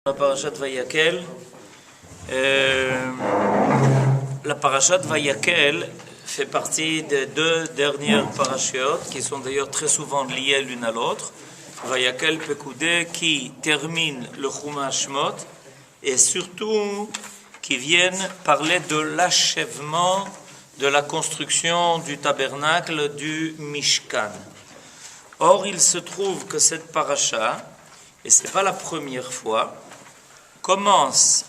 La parashat Vayakel, la parashat Vayakel fait partie des deux dernières parachiotes qui sont d'ailleurs très souvent liées l'une à l'autre. Vayakel Pekudé qui termine le Chumash Shmot et surtout qui viennent parler de l'achèvement de la construction du tabernacle du Mishkan. Or, il se trouve que cette paracha, et ce n'est pas la première fois, commence,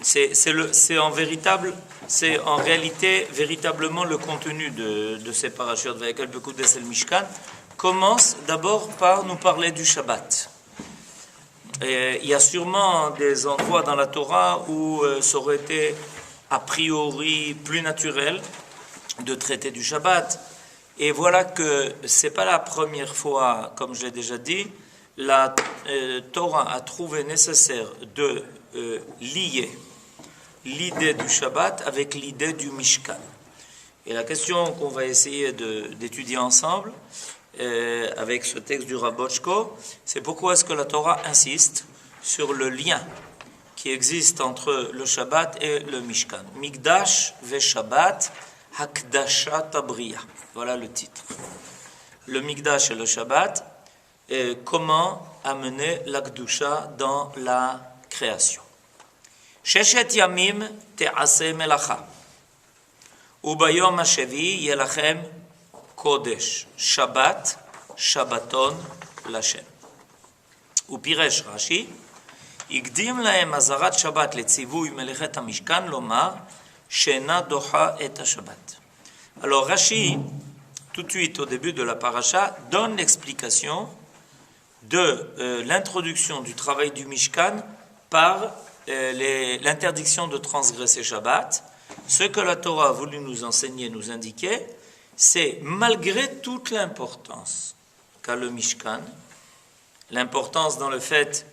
c'est en réalité véritablement le contenu de ces parachutes, Vayakel Pekudé c'est le Mishkan, commence d'abord par nous parler du Shabbat. Et il y a sûrement des endroits dans la Torah où ça aurait été a priori plus naturel de traiter du Shabbat. Et voilà que c'est pas la première fois, comme je l'ai déjà dit, la Torah a trouvé nécessaire de lier l'idée du Shabbat avec l'idée du Mishkan. Et la question qu'on va essayer d'étudier ensemble, avec ce texte du Rav Bochko, c'est pourquoi est-ce que la Torah insiste sur le lien qui existe entre le Shabbat et le Mishkan. Mikdash ve Shabbat, Hakdashat Abriya. Voilà le titre. Le Mikdash et le Shabbat, comment amener la Kedusha dans la création. Sheshet Yamim te'aseh melacha. Ubayom hashevi yelachem Kodesh, Shabbat, Shabbaton, Lashem. ופירש רש"י, הקדים להם אזהרת שבת לציווי מלאכת המשכן לומר שאינה דוחה את השבת. Alors Rashi, tout de suite au début de la paracha, donne l'explication de l'introduction du travail du Mishkan par l'interdiction de transgresser Shabbat. Ce que la Torah a voulu nous enseigner, nous indiquer, c'est malgré toute l'importance qu'a le Mishkan, l'importance dans le fait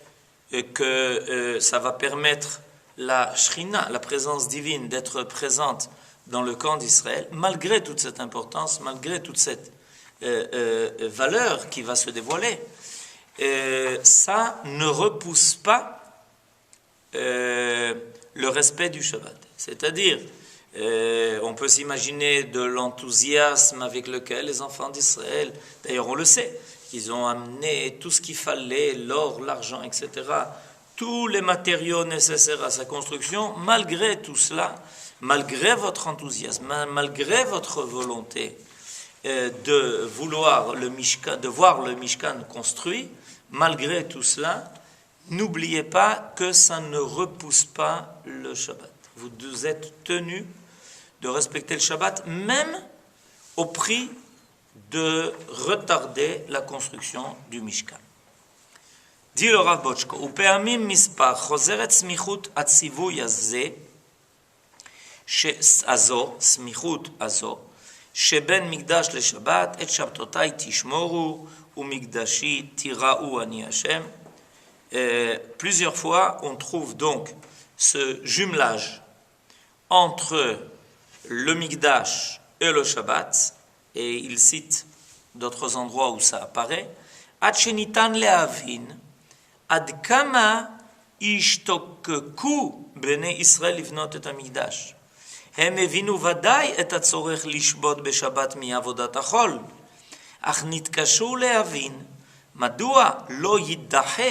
que ça va permettre la Shrina, la présence divine, d'être présente dans le camp d'Israël, malgré toute cette importance, malgré toute cette valeur qui va se dévoiler, ça ne repousse pas le respect du Shabbat. C'est-à-dire, on peut s'imaginer de l'enthousiasme avec lequel les enfants d'Israël, d'ailleurs on le sait, ils ont amené tout ce qu'il fallait, l'or, l'argent, etc., tous les matériaux nécessaires à sa construction. Malgré tout cela, malgré votre enthousiasme, malgré votre volonté de vouloir le Mishkan, de voir le Mishkan construit, malgré tout cela, n'oubliez pas que ça ne repousse pas le Shabbat. Vous êtes tenus de respecter le Shabbat, même au prix de retarder la construction du Mishkan. Dit le Rav Bochko, ופעמים מספר חוזרת סמיכות הציווי הזה, סמיכות הזו, שבין מקדש לשבת, את שבתותיי תשמורו, ומקדשי תיראו אני השם. Plusieurs fois, on trouve donc ce jumelage entre le Mikdash et le Shabbat, et il cite d'autres endroits où ça apparaît, Ad shenitan lehavin, ad kama ishtokeku bnei Israël livnot et hamikdash. הם הבינו ודאי את הצורך לשבות בשבת מעבודת החול, אך נתקשו להבין מדוע לא יידחה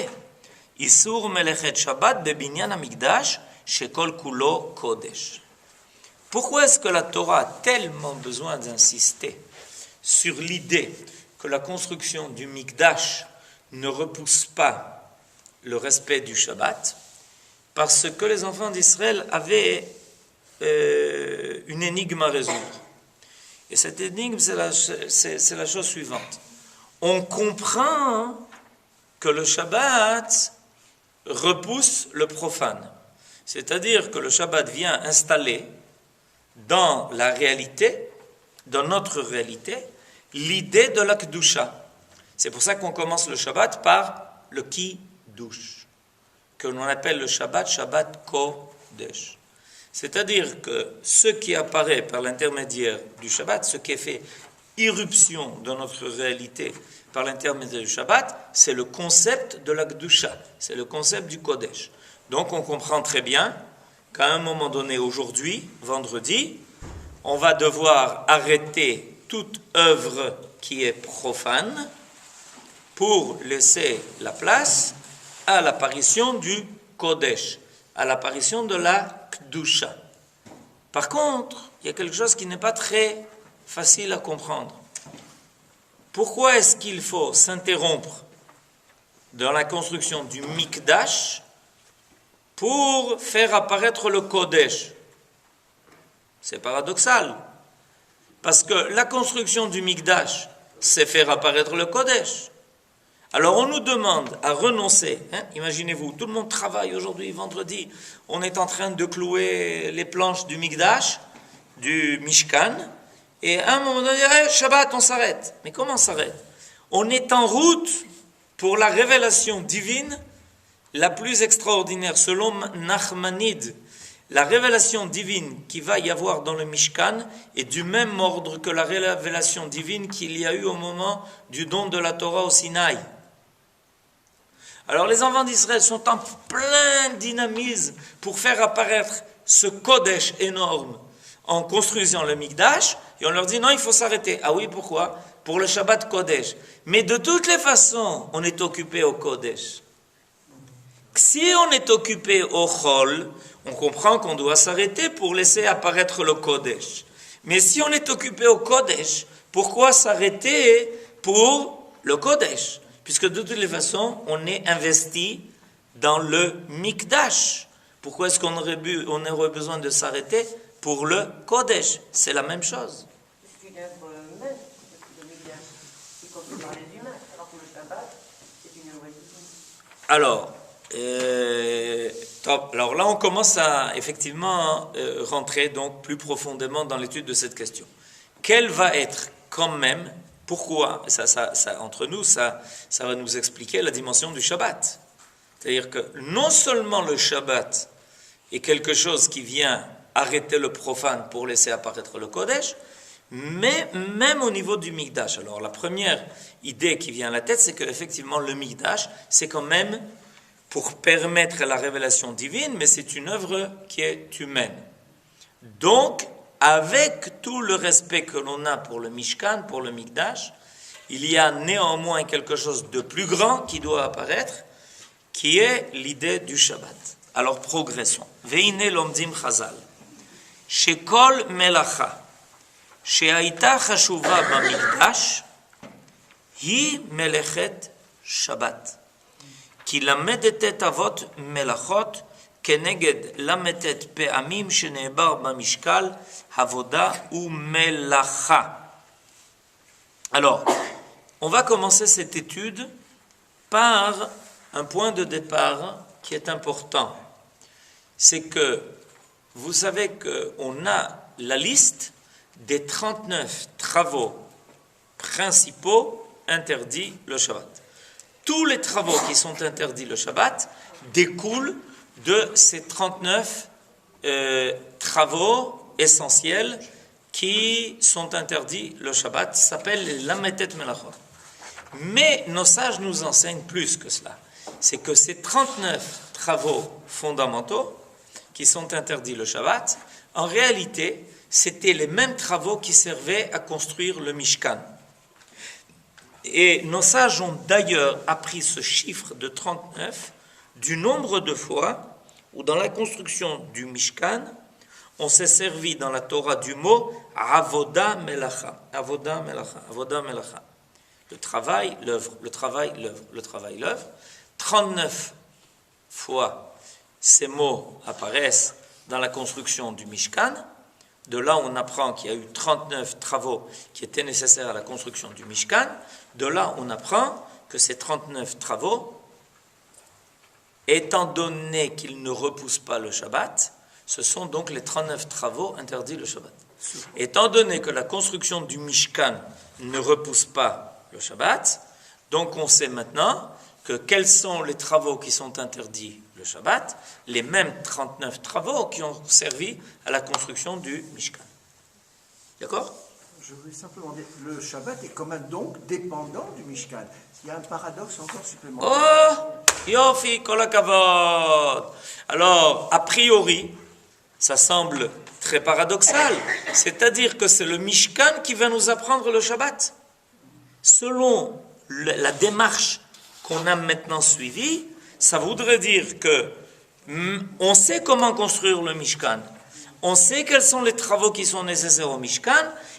איסור מלאכת שבת בבניין המקדש שכל כולו קודש. Pourquoi est-ce que la Torah a tellement besoin d'insister sur l'idée que la construction du Mikdash ne repousse pas le respect du Shabbat? Parce que les enfants d'Israël avaient une énigme à résoudre. Et cette énigme, c'est la chose suivante. On comprend que le Shabbat repousse le profane. C'est-à-dire que le Shabbat vient installer dans la réalité, dans notre réalité, l'idée de la Kedusha. C'est pour ça qu'on commence le Shabbat par le Kiddush, que l'on appelle le Shabbat, Shabbat Kodesh. C'est-à-dire que ce qui apparaît par l'intermédiaire du Shabbat, ce qui est fait irruption de notre réalité par l'intermédiaire du Shabbat, c'est le concept de la Kedusha, c'est le concept du Kodesh. Donc on comprend très bien qu'à un moment donné, aujourd'hui, vendredi, on va devoir arrêter toute œuvre qui est profane pour laisser la place à l'apparition du Kodesh, à l'apparition de la Kedusha. Par contre, il y a quelque chose qui n'est pas très facile à comprendre. Pourquoi est-ce qu'il faut s'interrompre dans la construction du Mikdash pour faire apparaître le Kodesh? C'est paradoxal. Parce que la construction du Mikdash, c'est faire apparaître le Kodesh. Alors on nous demande à renoncer. Imaginez-vous, tout le monde travaille aujourd'hui, vendredi. On est en train de clouer les planches du Mikdash, du Mishkan. Et à un moment donné, Shabbat, on s'arrête. Mais comment on s'arrête? On est en route pour la révélation divine la plus extraordinaire. Selon Nachmanide, la révélation divine qui va y avoir dans le Mishkan est du même ordre que la révélation divine qu'il y a eu au moment du don de la Torah au Sinaï. Alors les enfants d'Israël sont en plein dynamisme pour faire apparaître ce Kodesh énorme en construisant le Mikdash, et on leur dit non, il faut s'arrêter. Ah oui, pourquoi? Pour le Shabbat Kodesh. Mais de toutes les façons, on est occupé au Kodesh. Si on est occupé au Chol, on comprend qu'on doit s'arrêter pour laisser apparaître le Kodesh. Mais si on est occupé au Kodesh, pourquoi s'arrêter pour le Kodesh? Puisque de toutes les façons, on est investi dans le Mikdash. Pourquoi est-ce qu'on aurait besoin de s'arrêter pour le Kodesh? C'est la même chose. C'est une œuvre humaine, le Mikdash. Il faut parler d'humain, alors que le Shabbat, c'est une œuvre divine. Alors là, on commence à effectivement rentrer donc plus profondément dans l'étude de cette question. Quelle va être quand même, pourquoi, entre nous, ça va nous expliquer la dimension du Shabbat. C'est-à-dire que non seulement le Shabbat est quelque chose qui vient arrêter le profane pour laisser apparaître le Kodesh, mais même au niveau du Mikdash. Alors la première idée qui vient à la tête, c'est qu'effectivement le Mikdash, c'est quand même pour permettre la révélation divine, mais c'est une œuvre qui est humaine. Donc, avec tout le respect que l'on a pour le Mishkan, pour le Mikdash, il y a néanmoins quelque chose de plus grand qui doit apparaître, qui est l'idée du Shabbat. Alors progressons. Veine lomdim chazal. Shekol melacha. Shehaita chashuva bamikdash. Hi melechet Shabbat. כי למדת אבות מלאכות כנגד למדת פעמים שנעבר במשקל עבודה ומלאכה. Alors, on va commencer cette étude par un point de départ qui est important. C'est que vous savez qu'on a la liste des 39 travaux principaux interdits le Shabbat. Tous les travaux qui sont interdits le Shabbat découlent de ces 39 travaux essentiels qui sont interdits le Shabbat. Ça s'appelle les Lametet Melachot. Mais nos sages nous enseignent plus que cela. C'est que ces 39 travaux fondamentaux qui sont interdits le Shabbat, en réalité, c'était les mêmes travaux qui servaient à construire le Mishkan. Et nos sages ont d'ailleurs appris ce chiffre de 39 du nombre de fois où dans la construction du Mishkan, on s'est servi dans la Torah du mot Avoda Melacha. Avoda Melacha. Avoda Melacha. Le travail, l'œuvre. Le travail, l'œuvre. Le travail, l'œuvre. 39 fois ces mots apparaissent dans la construction du Mishkan. De là, on apprend qu'il y a eu 39 travaux qui étaient nécessaires à la construction du Mishkan. De là, on apprend que ces 39 travaux, étant donné qu'ils ne repoussent pas le Shabbat, ce sont donc les 39 travaux interdits le Shabbat. Étant donné que la construction du Mishkan ne repousse pas le Shabbat, donc on sait maintenant que quels sont les travaux qui sont interdits le Shabbat, les mêmes 39 travaux qui ont servi à la construction du Mishkan. D'accord ? Je voulais simplement dire, le Shabbat est quand même donc dépendant du Mishkan. Il y a un paradoxe encore supplémentaire. Oh, Yofi, kol hakavod. Alors, a priori, ça semble très paradoxal. C'est-à-dire que c'est le Mishkan qui va nous apprendre le Shabbat. Selon la démarche qu'on a maintenant suivie, ça voudrait dire que on sait comment construire le Mishkan. On sait quels sont les travaux qui sont nécessaires au Mishkan,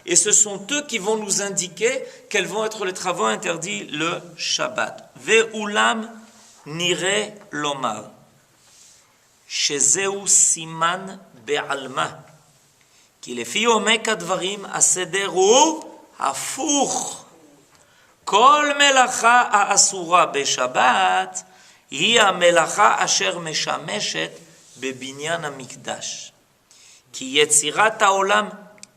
et ce sont eux qui vont nous indiquer quels vont être les travaux interdits le Shabbat. Ve'ulam nire lomar. Shezeu siman be'alma. Ki lefi omek advarim aseder hu hafuch. Kol melacha ha'asura beShabbat hi המלאכה אשר משמשת בבניין המקדש. כי יצירת העולם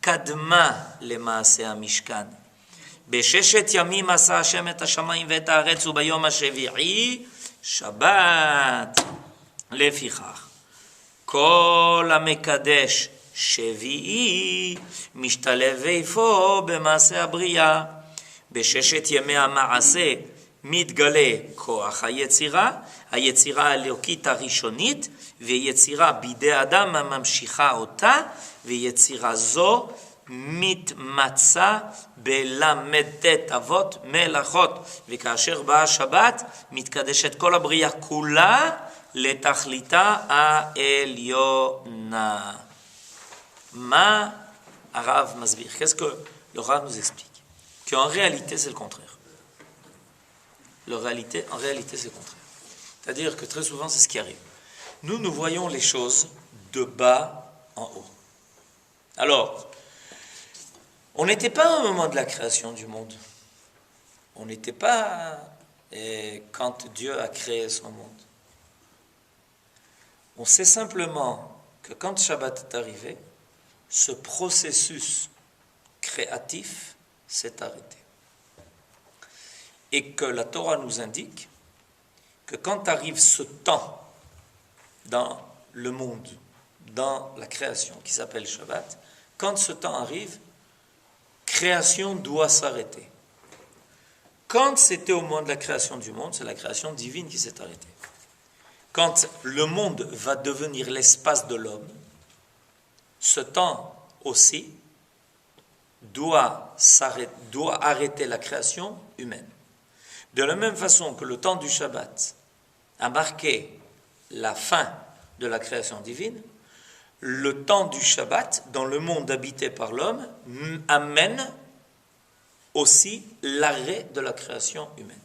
קדמה למעשה המשכן. בששת ימים עשה השם את השמיים ואת הארץ וביום השביעי שבת. לפיכך, כל המקדש שביעי משתלב איפה במעשה הבריאה. בששת ימי המעשה מתגלה כוח היצירה, היצירה האלוקית הראשונית, ויצירה בידי אדם הממשיכה אותה, ויצירה זו מתמצה בל"ט אבות מלאכות, וכאשר באה השבת מתקדשת כל הבריאה כולה לתכליתה העליונה. מה הרב מסביר? Qu'est-ce que le Rav nous explique? Qu'en réalité c'est le contraire. En réalité, c'est le contraire. C'est-à-dire que très souvent, c'est ce qui arrive. Nous voyons les choses de bas en haut. Alors, on n'était pas au moment de la création du monde. On n'était pas quand Dieu a créé son monde. On sait simplement que quand Shabbat est arrivé, ce processus créatif s'est arrêté. Et que la Torah nous indique que quand arrive ce temps dans le monde, dans la création qui s'appelle Shabbat, quand ce temps arrive, création doit s'arrêter. Quand c'était au moment de la création du monde, c'est la création divine qui s'est arrêtée. Quand le monde va devenir l'espace de l'homme, ce temps aussi doit arrêter la création humaine. De la même façon que le temps du Shabbat a marqué la fin de la création divine, le temps du Shabbat dans le monde habité par l'homme amène aussi l'arrêt de la création humaine.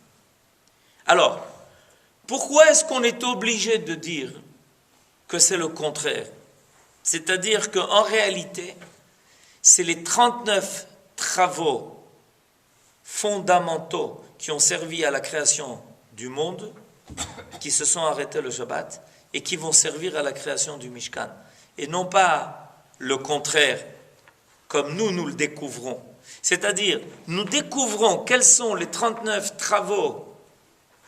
Alors, pourquoi est-ce qu'on est obligé de dire que c'est le contraire? C'est-à-dire qu'en réalité, c'est les 39 travaux fondamentaux qui ont servi à la création du monde, qui se sont arrêtés le Shabbat, et qui vont servir à la création du Mishkan. Et non pas le contraire, comme nous le découvrons. C'est-à-dire, nous découvrons quels sont les 39 travaux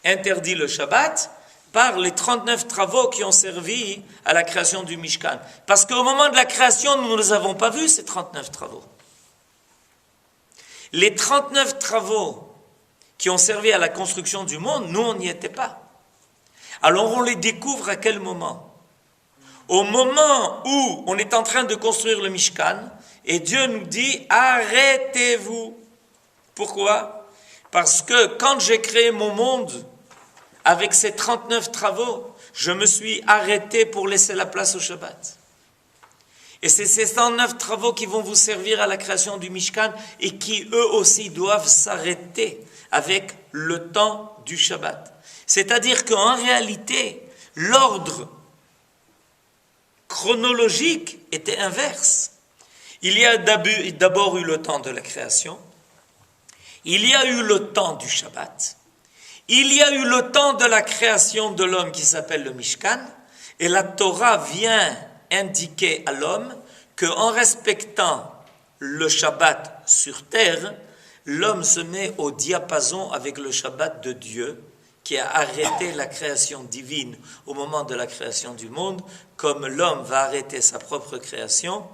interdits le Shabbat, par les 39 travaux qui ont servi à la création du Mishkan. Parce qu'au moment de la création, nous ne les avons pas vus, ces 39 travaux. Les 39 travaux qui ont servi à la construction du monde, nous, on n'y était pas. Alors, on les découvre à quel moment? Au moment où on est en train de construire le Mishkan, et Dieu nous dit, arrêtez-vous. Pourquoi? Parce que quand j'ai créé mon monde, avec ces 39 travaux, je me suis arrêté pour laisser la place au Shabbat. Et c'est ces 109 travaux qui vont vous servir à la création du Mishkan et qui, eux aussi, doivent s'arrêter avec le temps du Shabbat. C'est-à-dire qu'en réalité, l'ordre chronologique était inverse. Il y a d'abord eu le temps de la création, il y a eu le temps du Shabbat, il y a eu le temps de la création de l'homme qui s'appelle le Mishkan, et la Torah vient indiquer à l'homme qu'en respectant le Shabbat sur terre, l'homme se met au diapason avec le Shabbat de Dieu, qui a arrêté la création divine au moment de la création du monde, comme l'homme va arrêter sa propre création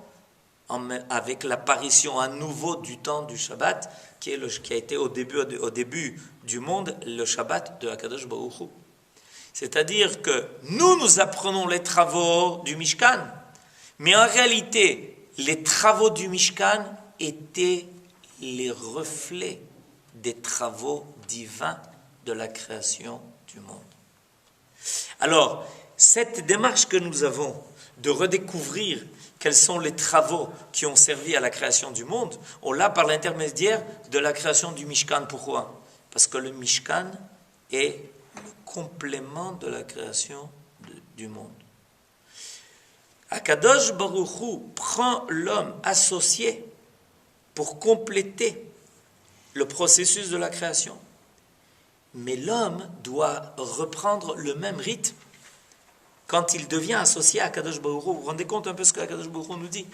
avec l'apparition à nouveau du temps du Shabbat, qui a été au début du monde, le Shabbat de Akadosh Baruch Hu. C'est-à-dire que nous apprenons les travaux du Mishkan, mais en réalité, les travaux du Mishkan étaient les reflets des travaux divins de la création du monde. Alors, cette démarche que nous avons de redécouvrir quels sont les travaux qui ont servi à la création du monde, on l'a par l'intermédiaire de la création du Mishkan. Pourquoi? Parce que le Mishkan est le complément de la création du monde. Akadosh Baruch Hu prend l'homme associé pour compléter le processus de la création. Mais l'homme doit reprendre le même rythme quand il devient associé à Akadosh Baruch Hu. Vous vous rendez compte un peu ce que Akadosh Baruch Hu nous dit?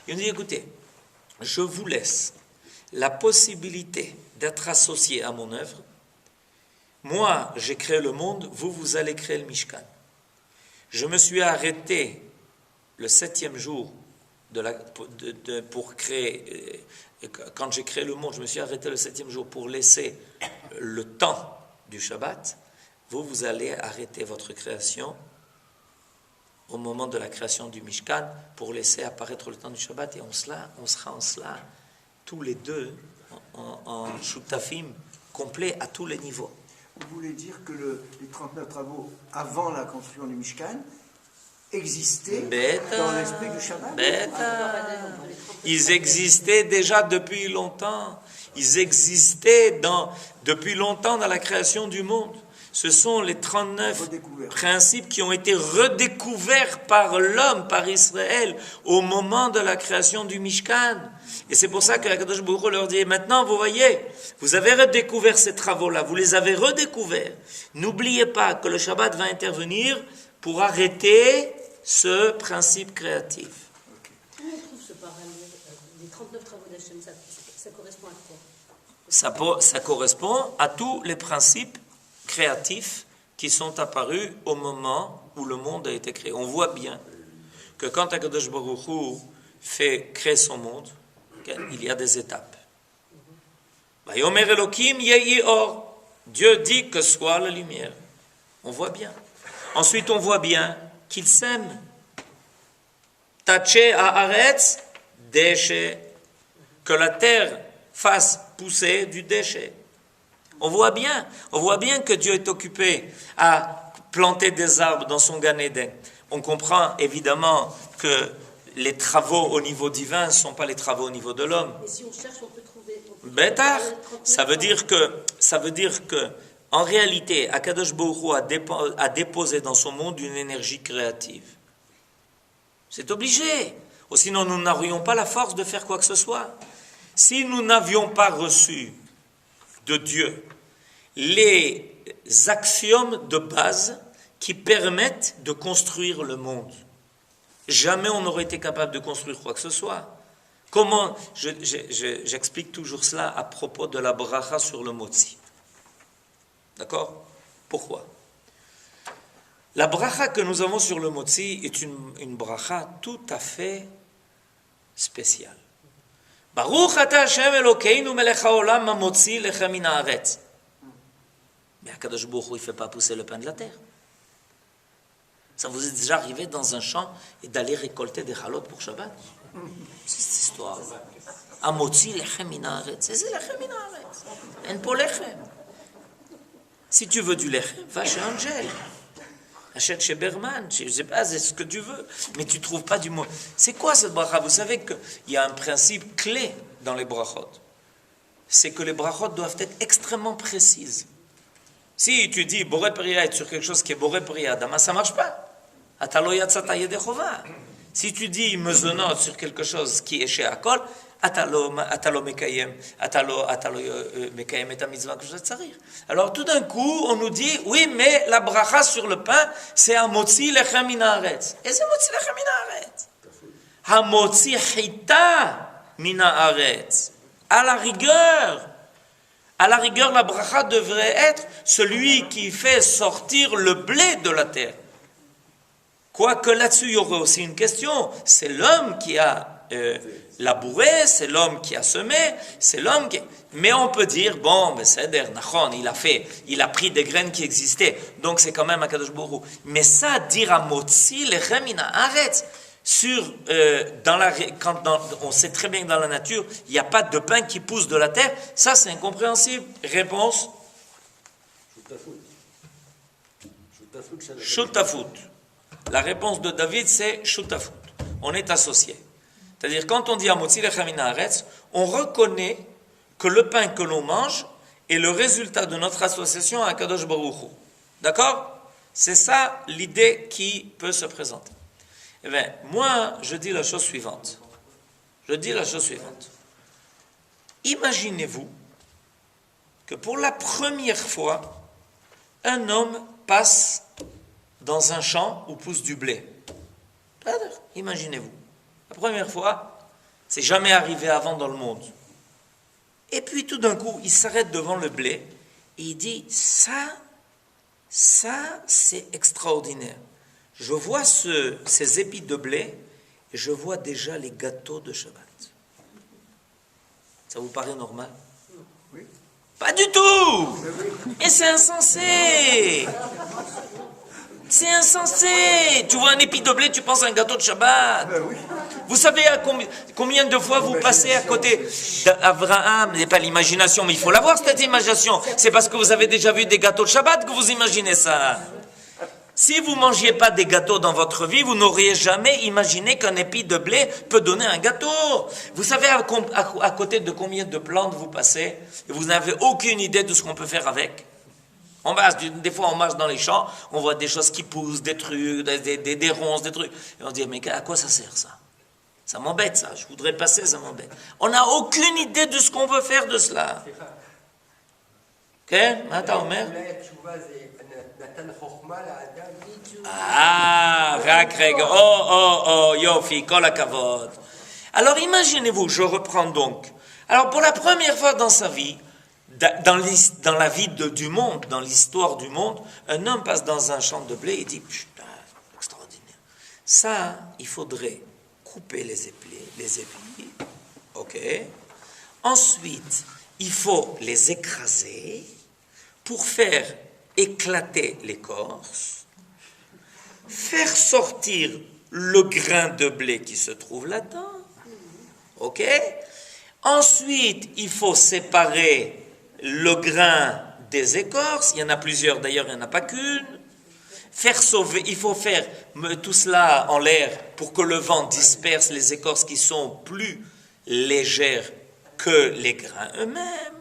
Il nous dit, écoutez, je vous laisse la possibilité d'être associé à mon œuvre. Moi, j'ai créé le monde, vous allez créer le Mishkan. Je me suis arrêté le 7e jour pour créer, quand j'ai créé le monde, je me suis arrêté le 7e jour pour laisser le temps du Shabbat. Vous allez arrêter votre création au moment de la création du Mishkan pour laisser apparaître le temps du Shabbat, et on sera en cela tous les deux en shutafim complet à tous les niveaux. Vous voulez dire que les 39 travaux avant la construction du Mishkan existaient dans l'esprit du Shabbat? Ils existaient déjà depuis longtemps. Ils existaient depuis longtemps dans la création du monde. Ce sont les 39 principes qui ont été redécouverts par l'homme, par Israël, au moment de la création du Mishkan. Et c'est pour ça que Akadosh Baruch Hu leur dit, maintenant, vous voyez, vous avez redécouvert ces travaux-là, vous les avez redécouverts. N'oubliez pas que le Shabbat va intervenir pour arrêter ce principe créatif. Où on trouve ce parallèle des 39 travaux d'Hachem? Ça correspond à quoi? Ça correspond à tous les principes créatifs qui sont apparus au moment où le monde a été créé. On voit bien que quand Akadosh Baruch Hu crée son monde, il y a des étapes. Vayomer Elokim yehi or. Dieu dit que soit la lumière. On voit bien. Ensuite, on voit bien qu'il sème. Taché haaretz déchet. Que la terre fasse pousser du déchet. On voit bien que Dieu est occupé à planter des arbres dans son Gan Eden. On comprend évidemment que les travaux au niveau divin ne sont pas les travaux au niveau de l'homme. Et si on cherche, on peut trouver... Bétar, ça veut dire que en réalité, Akadosh Baruch Hu a déposé dans son monde une énergie créative. C'est obligé. Ou sinon, nous n'aurions pas la force de faire quoi que ce soit. Si nous n'avions pas reçu de Dieu les axiomes de base qui permettent de construire le monde, jamais on n'aurait été capable de construire quoi que ce soit. Comment j'explique toujours cela à propos de la bracha sur le motzi. D'accord? Pourquoi? La bracha que nous avons sur le motzi est une bracha tout à fait spéciale. Baruch ata Hashem Elokeinu melech haolam hamotzi lechem min haaretz. Mais Akadosh Baruch Hu, il ne fait pas pousser le pain de la terre. Ça vous est déjà arrivé dans un champ et d'aller récolter des chalotes pour Shabbat? C'est cette histoire. Hamotzi lechem min haaretz. C'est lechem min haaretz. En po lechem. Si tu veux du lechem, va chez Angel. Achète chez Berman, je ne sais pas, c'est ce que tu veux, mais tu ne trouves pas du mot. C'est quoi cette bracha? Vous savez qu'il y a un principe clé dans les brachot. C'est que les brachot doivent être extrêmement précises. Si tu dis Boré Priya sur quelque chose qui est Boré Priya, ça ne marche pas. Atalo yatzata yedechova. Si tu dis Mezonot sur quelque chose qui est chez Akol, Atalo mekayem et mitzvah que je tzarir. Alors tout d'un coup, on nous dit, oui, mais la bracha sur le pain, c'est hamotzi lechem min haaretz. Et c'est hamotzi lechem min haaretz. Hamotzi chita min haaretz. À la rigueur, la bracha devrait être celui qui fait sortir le blé de la terre. Quoique là-dessus, il y aurait aussi une question. C'est l'homme qui a labouré, c'est l'homme qui a semé, c'est l'homme qui... Mais on peut dire, bon, ben c'est Nachon, il a pris des graines qui existaient, donc c'est quand même Akadosh Baruch Hu. Mais ça, dire à Motzi, lechem min haaretz, on sait très bien que dans la nature, il n'y a pas de pain qui pousse de la terre, ça c'est incompréhensible. Réponse? Shutafut. La réponse de David, c'est Shutafut. On est associés. C'est-à-dire, quand on dit Amotzi lechem min haaretz, on reconnaît que le pain que l'on mange est le résultat de notre association à Kadosh Baruch Hu. D'accord? C'est ça l'idée qui peut se présenter. Eh bien, moi, je dis la chose suivante. Imaginez-vous que pour la première fois, un homme passe dans un champ où pousse du blé. Imaginez-vous. La première fois, c'est jamais arrivé avant dans le monde. Et puis tout d'un coup, il s'arrête devant le blé et il dit, ça c'est extraordinaire. Je vois ces épis de blé et je vois déjà les gâteaux de Shabbat. Ça vous paraît normal? Oui. Pas du tout! Et c'est insensé! C'est insensé! Tu vois un épi de blé, tu penses à un gâteau de Shabbat. Oui. Vous savez combien de fois vous passez à côté d'Abraham? Ce n'est pas l'imagination, mais il faut l'avoir cette imagination. C'est parce que vous avez déjà vu des gâteaux de Shabbat que vous imaginez ça. Si vous ne mangiez pas des gâteaux dans votre vie, vous n'auriez jamais imaginé qu'un épi de blé peut donner un gâteau. Vous savez à côté de combien de plantes vous passez et vous n'avez aucune idée de ce qu'on peut faire avec. Des fois on marche dans les champs, on voit des choses qui poussent, des trucs, des ronces, des trucs. Et on se dit, mais à quoi ça sert ça? Ça m'embête ça, je voudrais passer, ça m'embête. On n'a aucune idée de ce qu'on peut faire de cela. Ok? Attends, Omer. Yofi, kol hakavod. Alors imaginez-vous, je reprends donc. Alors pour la première fois dans sa vie, dans la vie du monde, dans l'histoire du monde, un homme passe dans un champ de blé et dit, putain, extraordinaire. Ça, il faudrait couper les épis. Ok. Ensuite, il faut les écraser pour faire éclater l'écorce, faire sortir le grain de blé qui se trouve là-dedans. Ok. Ensuite, il faut séparer le grain des écorces. Il y en a plusieurs, d'ailleurs, il n'y en a pas qu'une. Faire sauver, il faut faire tout cela en l'air pour que le vent disperse les écorces qui sont plus légères que les grains eux-mêmes.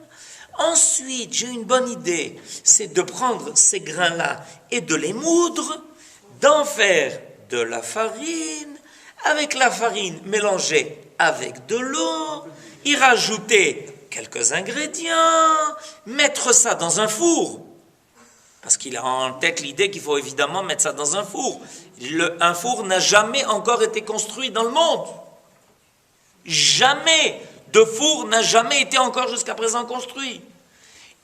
Ensuite, j'ai une bonne idée, c'est de prendre ces grains-là et de les moudre, d'en faire de la farine, avec la farine mélangée avec de l'eau, y rajouter quelques ingrédients, mettre ça dans un four. Parce qu'il a en tête l'idée qu'il faut évidemment mettre ça dans un four. Un four n'a jamais encore été construit dans le monde. Jamais de four n'a jamais été encore jusqu'à présent construit.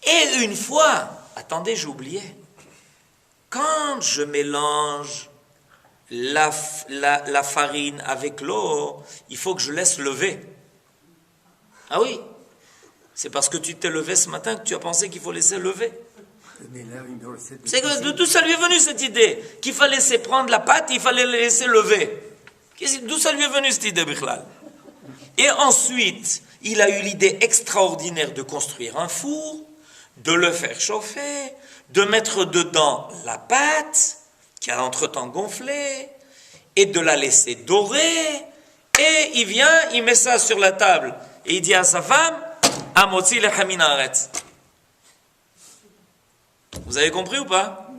Et une fois, attendez, j'ai oublié, quand je mélange la farine avec l'eau, il faut que je laisse lever. Ah oui, c'est parce que tu t'es levé ce matin que tu as pensé qu'il faut laisser lever. C'est que d'où ça lui est venu cette idée? Qu'il fallait laisser prendre la pâte et il fallait la laisser lever. D'où ça lui est venu cette idée, Bichlal? Et ensuite, il a eu l'idée extraordinaire de construire un four, de le faire chauffer, de mettre dedans la pâte, qui a entre-temps gonflé, et de la laisser dorer. Et il vient, il met ça sur la table, et il dit à sa femme, Amotzi lechem min haaretz. Vous avez compris ou pas?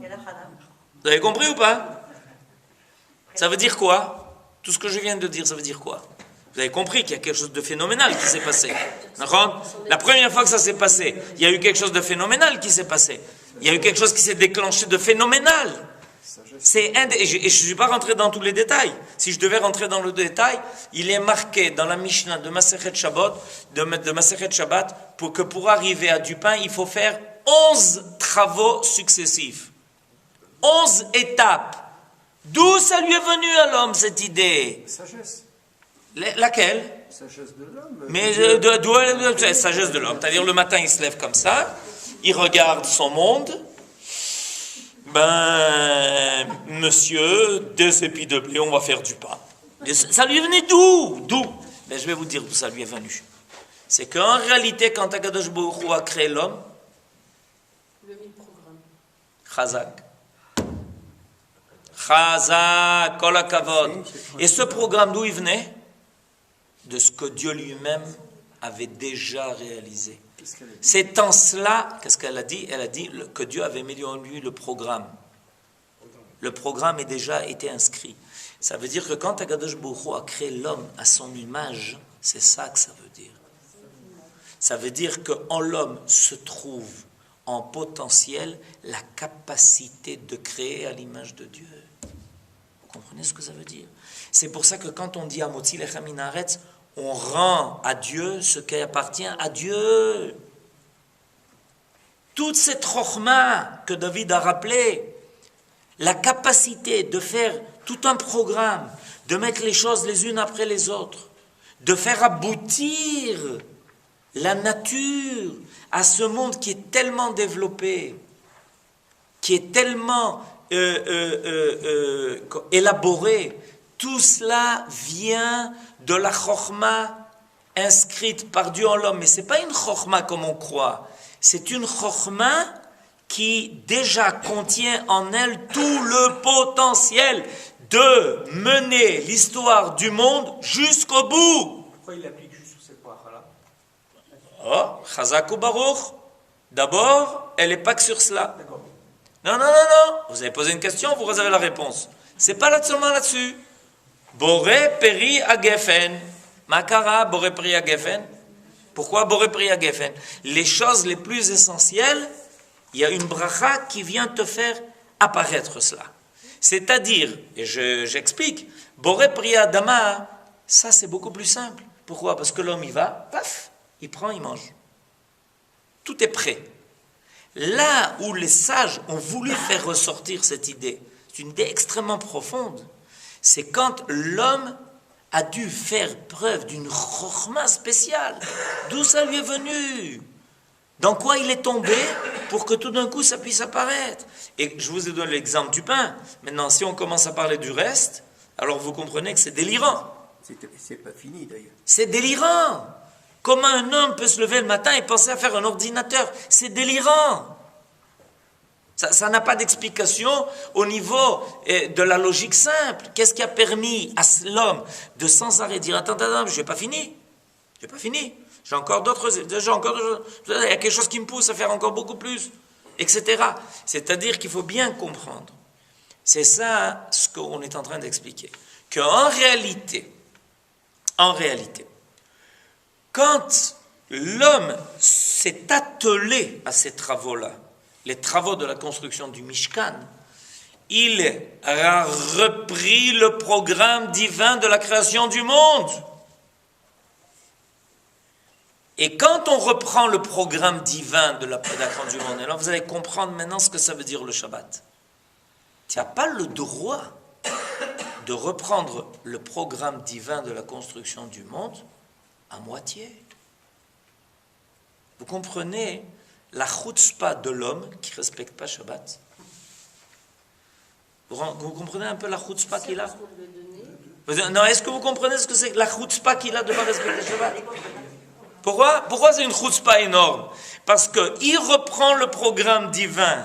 Vous avez compris ou pas? Ça veut dire quoi? Tout ce que je viens de dire, ça veut dire quoi? Vous avez compris qu'il y a quelque chose de phénoménal qui s'est passé. D'accord? La première fois que ça s'est passé, il y a eu quelque chose de phénoménal qui s'est passé. Il y a eu quelque chose qui s'est déclenché de phénoménal. Et je ne suis pas rentré dans tous les détails. Si je devais rentrer dans le détail, il est marqué dans la Mishnah de Masechet Shabbat, pour arriver à du pain, il faut faire 11 travaux successifs. 11 étapes. D'où ça lui est venu à l'homme cette idée? Sagesse. Laquelle? Sagesse de l'homme. Mais la sagesse de l'homme. C'est-à-dire le matin, il se lève comme ça, il regarde son monde. Ben, monsieur, 2 épis de blé, on va faire du pain. Et ça lui est venu d'où? Ben, je vais vous dire d'où ça lui est venu. C'est qu'en réalité, quand Akadosh Baruch Hu a créé l'homme, le programme. Chazak, kol hakavod. Et ce programme, d'où il venait? De ce que Dieu lui-même avait déjà réalisé. C'est en cela, qu'est-ce qu'elle a dit? Elle a dit que Dieu avait mis en lui le programme. Le programme est déjà été inscrit. Ça veut dire que quand Akadosh Baruch Hu a créé l'homme à son image, c'est ça que ça veut dire. Ça veut dire qu'en l'homme se trouve en potentiel la capacité de créer à l'image de Dieu. Vous comprenez ce que ça veut dire? C'est pour ça que quand on dit Amotzi lechem min haaretz, on rend à Dieu ce qui appartient à Dieu. Toute cette chokhma que David a rappelé, la capacité de faire tout un programme, de mettre les choses les unes après les autres, de faire aboutir la nature à ce monde qui est tellement développé, qui est tellement élaboré, tout cela vient de la chokhma inscrite par Dieu en l'homme. Mais ce n'est pas une chokhma comme on croit, c'est une chokhma qui déjà contient en elle tout le potentiel de mener l'histoire du monde jusqu'au bout. Pourquoi il applique juste sur cette bracha-là? Oh, Chazak ou Baruch. D'abord, elle n'est pas que sur cela. D'accord. Non. Vous avez posé une question, vous avez la réponse. C'est pas là seulement là-dessus. Boré peri agefen. Makara, boré peri agefen. Pourquoi boré peri agefen? Les choses les plus essentielles, il y a une bracha qui vient te faire apparaître cela. C'est-à-dire, et j'explique, boré peri adama, ça c'est beaucoup plus simple. Pourquoi? Parce que l'homme il va, paf, il prend, il mange. Tout est prêt. Là où les sages ont voulu faire ressortir cette idée, c'est une idée extrêmement profonde, c'est quand l'homme a dû faire preuve d'une chokhma spéciale. D'où ça lui est venu? Dans quoi il est tombé pour que tout d'un coup ça puisse apparaître? Et je vous ai donné l'exemple du pain. Maintenant, si on commence à parler du reste, alors vous comprenez que c'est délirant. C'est pas fini d'ailleurs. C'est délirant. Comment un homme peut se lever le matin et penser à faire un ordinateur? C'est délirant. Ça n'a pas d'explication au niveau de la logique simple. Qu'est-ce qui a permis à l'homme de sans arrêt dire attends, je n'ai pas fini. J'ai encore d'autres choses. Il y a quelque chose qui me pousse à faire encore beaucoup plus, etc. C'est-à-dire qu'il faut bien comprendre. C'est ça ce qu'on est en train d'expliquer. Qu'en réalité, quand l'homme s'est attelé à ces travaux-là, les travaux de la construction du Mishkan, il a repris le programme divin de la création du monde. Et quand on reprend le programme divin de la création du monde, alors vous allez comprendre maintenant ce que ça veut dire le Shabbat. Tu n'as pas le droit de reprendre le programme divin de la construction du monde à moitié. Vous comprenez la chutzpah de l'homme qui ne respecte pas Shabbat? Vous comprenez un peu la chutzpah qu'il a? Non, est-ce que vous comprenez ce que c'est la chutzpah qu'il a de ne pas respecter Shabbat? Pourquoi c'est une chutzpah énorme? Parce qu'il reprend le programme divin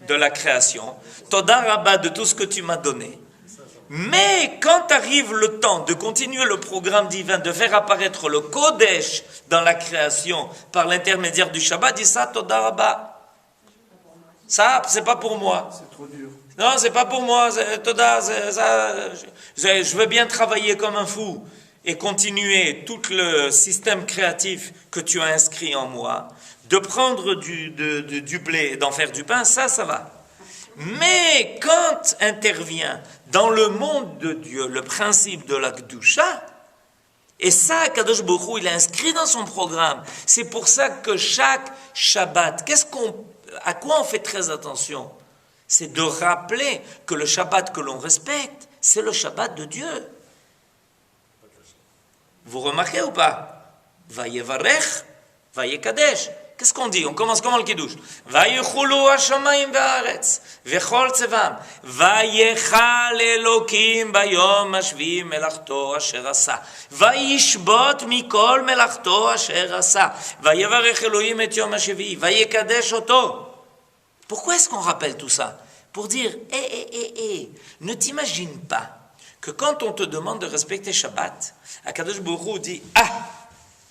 de la création, Toda Rabba de tout ce que tu m'as donné. Mais quand arrive le temps de continuer le programme divin, de faire apparaître le Kodesh dans la création par l'intermédiaire du Shabbat, dit ça, Toda Rabba. Ça, c'est pas pour moi. C'est trop dur. Non, c'est pas pour moi. Toda, je veux bien travailler comme un fou et continuer tout le système créatif que tu as inscrit en moi, de prendre du blé et d'en faire du pain, ça va. Mais quand intervient dans le monde de Dieu le principe de la Kedusha, et ça, Kadosh Baruch Hu, il a inscrit dans son programme. C'est pour ça que chaque Shabbat, à quoi on fait très attention? C'est de rappeler que le Shabbat que l'on respecte, c'est le Shabbat de Dieu. Vous remarquez ou pas? Vayevarech, vayekadesh. Qu'est-ce qu'on dit? On commence comment le kiddush? Vayechulu hashamayim va'aretz, vechol tzevam, vayechal Elokim bayom hashvi melachto asher asa, vayishbot mikol melachto asher asa, vayevarech Elohim et yom hashevi, vayekadesh oto. Pourquoi est-ce qu'on rappelle tout ça? Pour dire, ne t'imagine pas que quand on te demande de respecter Shabbat, Akadosh Baruch Hu dit,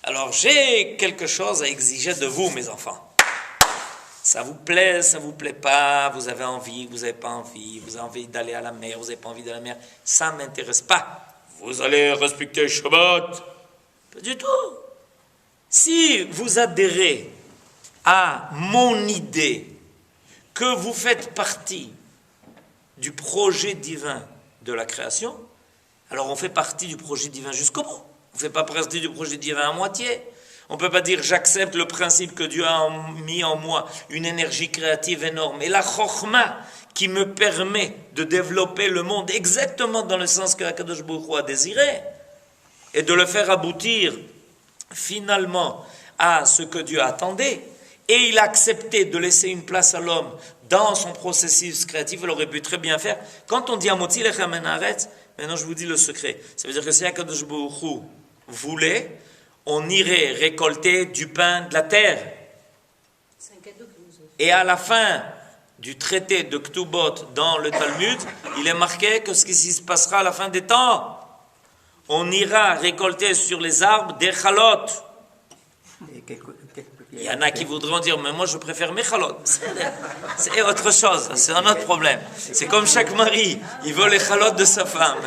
alors j'ai quelque chose à exiger de vous, mes enfants. Ça vous plaît pas, vous avez envie, vous n'avez pas envie, vous avez envie d'aller à la mer, vous n'avez pas envie d'aller à la mer, ça ne m'intéresse pas. Vous allez respecter Shabbat. Pas du tout. Si vous adhérez à mon idée, que vous faites partie du projet divin de la création, alors on fait partie du projet divin jusqu'au bout. On ne fait pas partie du projet divin à moitié. On ne peut pas dire j'accepte le principe que Dieu a mis en moi une énergie créative énorme. Et la chokhma qui me permet de développer le monde exactement dans le sens que Akadosh Baruch Hu a désiré et de le faire aboutir finalement à ce que Dieu attendait. Et il a accepté de laisser une place à l'homme dans son processus créatif. Il aurait pu très bien faire. Quand on dit Amotzi lechem min haaretz, maintenant je vous dis le secret. Ça veut dire que si Akadosh Baruch Hu voulait, on irait récolter du pain de la terre. C'est un cadeau qu'il nous offre. Et à la fin du traité de Ktubot dans le Talmud, il est marqué que ce qui se passera à la fin des temps, on ira récolter sur les arbres des chalot. Il y en a qui voudront dire, mais moi je préfère mes chalot. C'est autre chose, c'est un autre problème. C'est comme chaque mari, il veut les chalot de sa femme.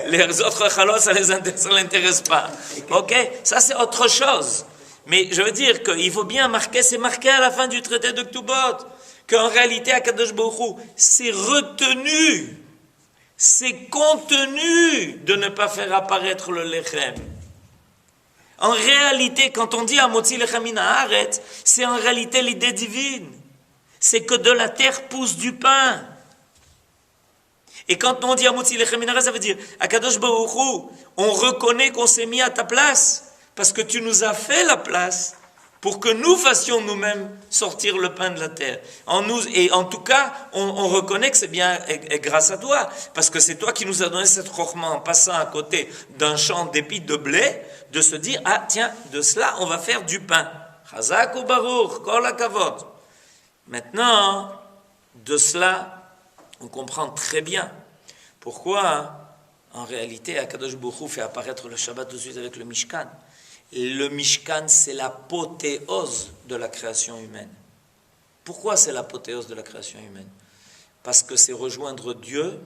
Les autres chalot, ça ne l'intéresse pas. Ok, ça c'est autre chose. Mais je veux dire qu'il faut bien marquer, c'est marqué à la fin du traité de Ktubot, qu'en réalité, Akadosh Baruch Hu, c'est retenu, c'est contenu de ne pas faire apparaître le lechem. En réalité, quand on dit Amotzi lechem min haaretz, c'est en réalité l'idée divine. C'est que de la terre pousse du pain. Et quand on dit Amotzi lechem min haaretz, ça veut dire Akadosh Baruch Hu, on reconnaît qu'on s'est mis à ta place parce que tu nous as fait la place pour que nous fassions nous-mêmes sortir le pain de la terre. Et en tout cas, on reconnaît que c'est bien et grâce à toi, parce que c'est toi qui nous as donné cette chokhma en passant à côté d'un champ d'épis de blé, de se dire, tiens, de cela, on va faire du pain. Chazak ou baruch, kol hakavod. Maintenant, de cela, on comprend très bien pourquoi, en réalité, Akadosh Baruch Hu fait apparaître le Shabbat tout de suite avec le Mishkan. Le Mishkan, c'est l'apothéose de la création humaine. Pourquoi c'est l'apothéose de la création humaine? Parce que c'est rejoindre Dieu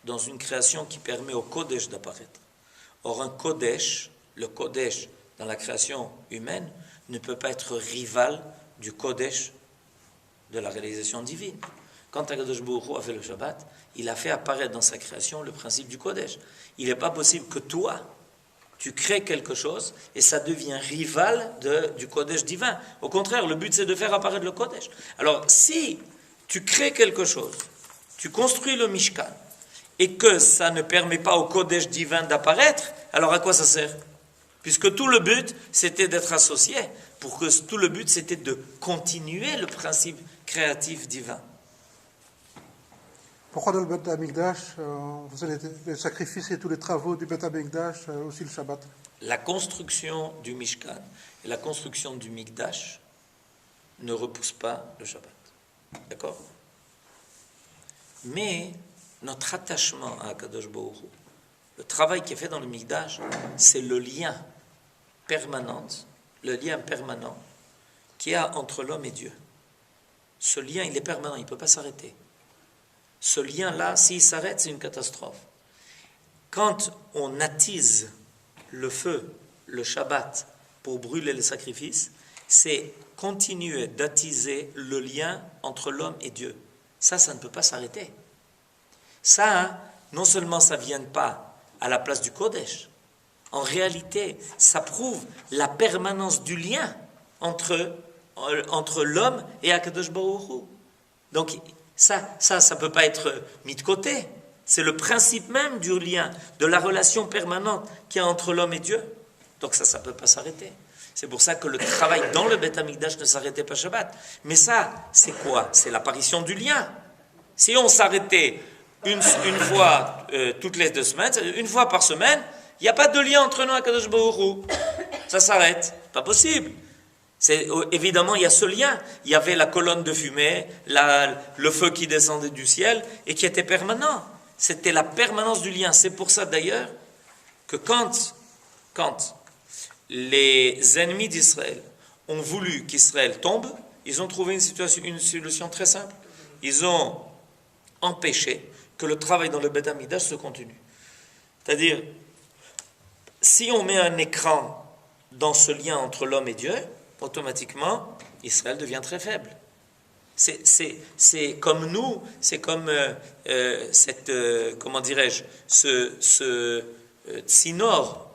dans une création qui permet au Kodesh d'apparaître. Or, un Kodesh, le Kodesh dans la création humaine, ne peut pas être rival du Kodesh de la réalisation divine. Quand Akadosh Baruch Hu a fait le Shabbat, il a fait apparaître dans sa création le principe du Kodesh. Il n'est pas possible que toi, tu crées quelque chose et ça devient rival du Kodesh divin. Au contraire, le but c'est de faire apparaître le Kodesh. Alors, si tu crées quelque chose, tu construis le Mishkan et que ça ne permet pas au Kodesh divin d'apparaître, alors à quoi ça sert? Puisque tout le but c'était d'être associé, pour que tout le but c'était de continuer le principe créatif divin. Pourquoi dans le Beth Amikdash, on faisait les sacrifices et tous les travaux du Beth Amikdash, aussi le Shabbat? La construction du Mishkan et la construction du Mikdash ne repoussent pas le Shabbat. D'accord? Mais notre attachement à Akadosh Baruch Hu, le travail qui est fait dans le Mikdash, c'est le lien permanent qu'il y a entre l'homme et Dieu. Ce lien, il est permanent, il ne peut pas s'arrêter. Ce lien-là, s'il s'arrête, c'est une catastrophe. Quand on attise le feu, le Shabbat, pour brûler les sacrifices, c'est continuer d'attiser le lien entre l'homme et Dieu. Ça ne peut pas s'arrêter. Ça, non seulement ça ne vient pas à la place du Kodesh, en réalité, ça prouve la permanence du lien entre l'homme et Akadosh Baruch Hu. Donc, ça peut pas être mis de côté. C'est le principe même du lien, de la relation permanente qu'il y a entre l'homme et Dieu. Donc ça ne peut pas s'arrêter. C'est pour ça que le travail dans le Beth Amikdash ne s'arrêtait pas Shabbat. Mais ça, c'est quoi? C'est l'apparition du lien. Si on s'arrêtait une fois toutes les 2 semaines, une fois par semaine, il n'y a pas de lien entre nous et Kadosh Baruch Hu. Ça s'arrête. Pas possible. Évidemment, il y a ce lien. Il y avait la colonne de fumée, le feu qui descendait du ciel et qui était permanent. C'était la permanence du lien. C'est pour ça d'ailleurs que quand les ennemis d'Israël ont voulu qu'Israël tombe, ils ont trouvé une solution très simple. Ils ont empêché que le travail dans le Beth Amikdash se continue. C'est-à-dire, si on met un écran dans ce lien entre l'homme et Dieu, automatiquement, Israël devient très faible. C'est comme nous, c'est comme comment dirais-je, ce tsinor,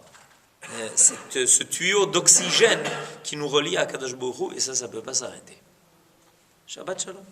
ce tuyau d'oxygène qui nous relie à Kadosh Baruch Hu, et ça ne peut pas s'arrêter. Shabbat Shalom.